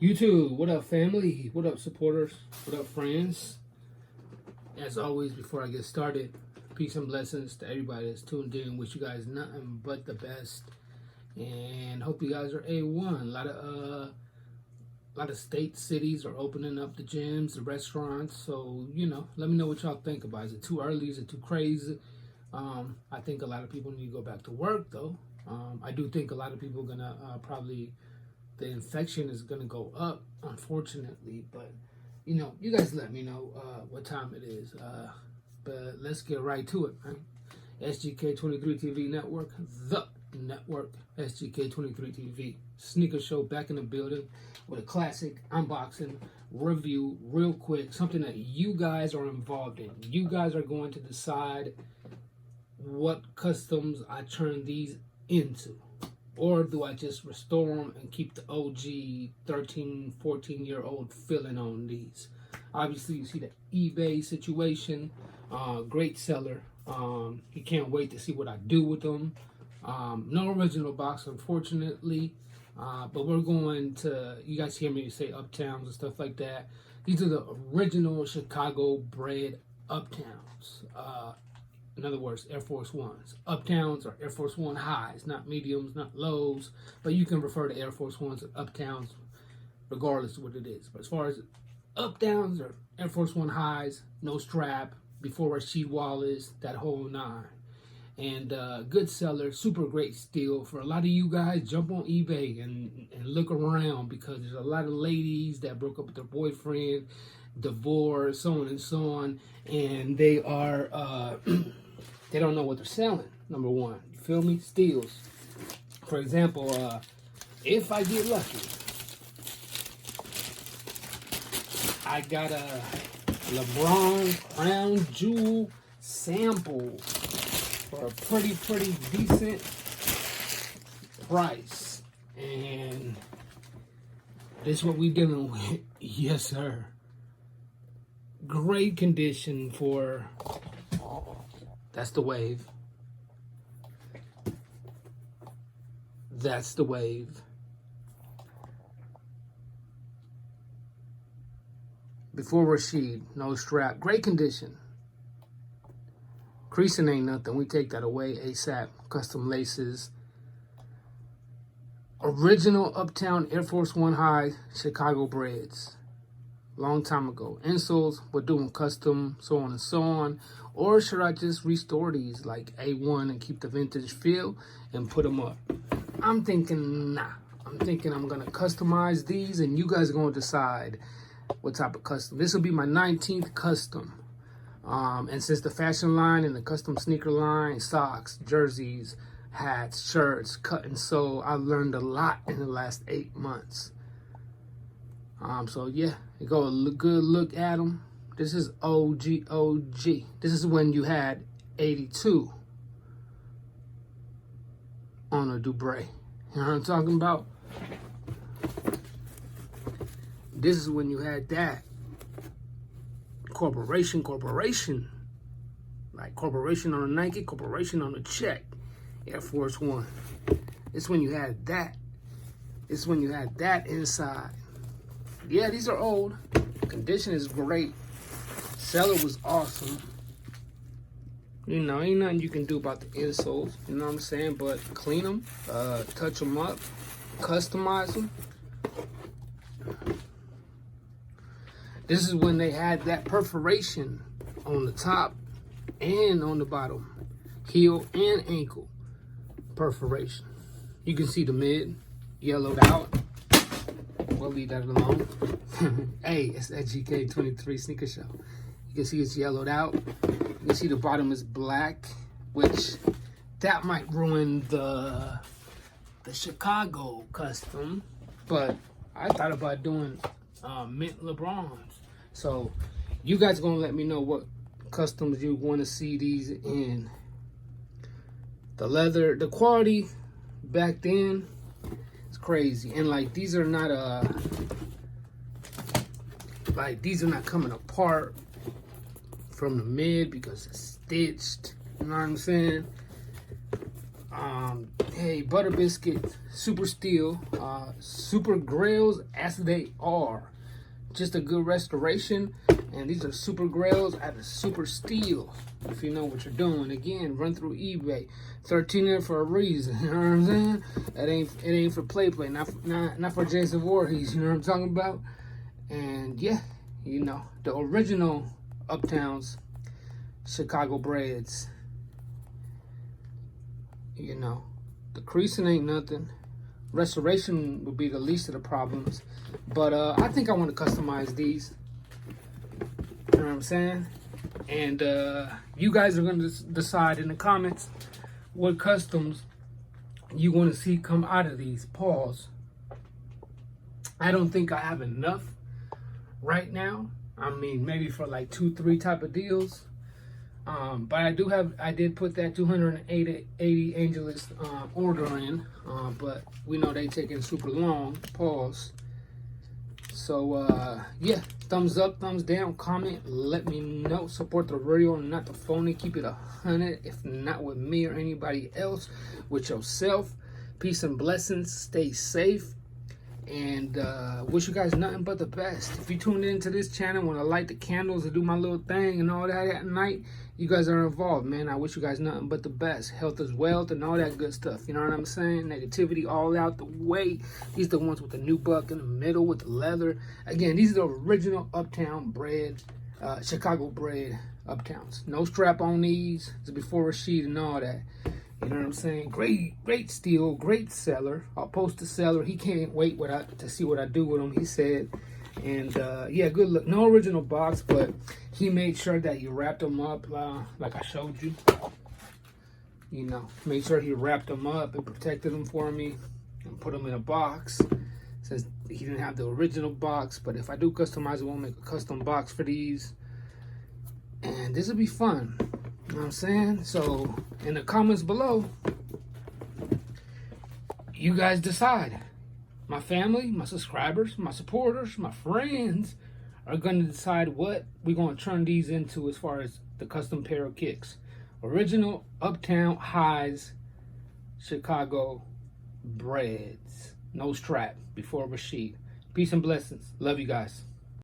YouTube, what up, family? What up, supporters? What up, friends? As always, before I get started, peace and blessings to everybody that's tuned in. Wish you guys nothing but the best, and hope you guys are A1. A lot of states, cities are opening up the gyms, the restaurants. So let me know what y'all think about it. Is it too early? Is it too crazy? I think a lot of people need to go back to work, though. I do think a lot of people are gonna probably. The infection is going to go up, unfortunately, but you guys let me know what time it is. But let's get right to it, right? SGK 23 TV network, the network, SGK 23 TV sneaker show back in the building with a classic unboxing review, real quick, something that you guys are involved in. You guys are going to decide what customs I turn these into. Or do I just restore them and keep the OG 13, 14-year-old feeling on these? Obviously, you see the eBay situation. Great seller. You can't wait to see what I do with them. No original box, unfortunately. But we're going to, you guys hear me say UPTOWNS and stuff like that. These are the original CHICAGO-BRED UPTOWNS. In other words, Air Force Ones. UPTOWNS are Air Force One highs, not mediums, not lows. But you can refer to Air Force Ones or UPTOWNS regardless of what it is. But as far as UPTOWNS or Air Force One highs, no strap, before Rasheed Wallace, that whole nine. And good seller, super great steal. For a lot of you guys, jump on eBay and look around, because there's a lot of ladies that broke up with their boyfriend, divorce, so on and so on. And they are... they don't know what they're selling, number one. You feel me? Steals. For example, if I get lucky, I got a LeBron Crown Jewel sample for a pretty decent price. And this is what we dealing with. Yes, sir. Great condition for... That's the wave. That's the wave. Before Rasheed, no strap. Great condition. Creasing ain't nothing. We take that away ASAP. Custom laces. Original Uptown Air Force One high CHICAGO-BREDs. Long time ago. Insoles, we're doing custom, so on and so on. Or should I just restore these like A1 and keep the vintage feel and put them up? I'm thinking, nah. I'm thinking I'm going to customize these, and you guys are going to decide what type of custom. This will be my 19th custom. And since the fashion line and the custom sneaker line, socks, jerseys, hats, shirts, cut and sew, I've learned a lot in the last 8 months. So yeah, you go a good look at them. This is OG. This is when you had 82 on a Dubre. You know what I'm talking about? This is when you had that. Corporation. Like corporation on a Nike, corporation on a check. Air Force One. It's when you had that. It's when you had that inside. Yeah, these are old. Condition is great. Seller was awesome. Ain't nothing you can do about the insoles. You know what I'm saying? But clean them, touch them up, customize them. This is when they had that perforation on the top and on the bottom. Heel and ankle perforation. You can see the mid yellowed out. We'll leave that alone. Hey, it's SGK 23 sneaker show. You can see it's yellowed out. You can see the bottom is black, which that might ruin the Chicago custom. But I thought about doing mint LeBrons. So you guys are gonna let me know what customs you want to see these in. The leather, the quality back then, it's crazy. And like these are not these are not coming apart from the mid because it's stitched. You know what I'm saying? Hey, butter biscuit, super steel, super grails as they are. Just a good restoration, and these are super grails out of super steel. If you know what you're doing, again, run through eBay. 13 in for a reason. You know what I'm saying? It ain't for play, not for Jason Voorhees. You know what I'm talking about? And yeah, you know, the original UPTOWNS CHICAGO-BREDs. You know, the creasing ain't nothing. Restoration would be the least of the problems. But I think I want to customize these. You know what I'm saying? And you guys are going to decide in the comments what customs you want to see come out of these. Pause. I don't think I have enough right now. I mean, maybe for like 2-3 type of deals. But I did put that 280 Angelus order in, but we know they taking super long. Pause. So yeah, thumbs up, thumbs down, comment, let me know. Support the real, not the phony. Keep it 100, if not with me or anybody else, with yourself. Peace and blessings. Stay safe. And wish you guys nothing but the best. If you tuned into this channel, want to light the candles and do my little thing and all that at night, you guys are involved, man. I wish you guys nothing but the best. Health is wealth and all that good stuff. You know what I'm saying? Negativity all out the way. These are the ones with the new buck in the middle with the leather. Again, these are the original Uptown bread, Chicago-bred UPTOWNS. No strap on these. It's before Rashid and all that. You know what I'm saying? Great steel, great seller. I'll post the seller. He can't wait to see what I do with him, he said. And yeah, good look. No original box, but he made sure that he wrapped them up like I showed you. You know, made sure he wrapped them up and protected them for me and put them in a box. Since he didn't have the original box, but if I do customize it, we'll make a custom box for these. And this will be fun. You know what I'm saying? So in the comments below, you guys decide. My family, my subscribers, my supporters, my friends are going to decide what we're going to turn these into as far as the custom pair of kicks. Original Uptown Highs Chicago-Breds. No strap before Rashid. Peace and blessings. Love you guys.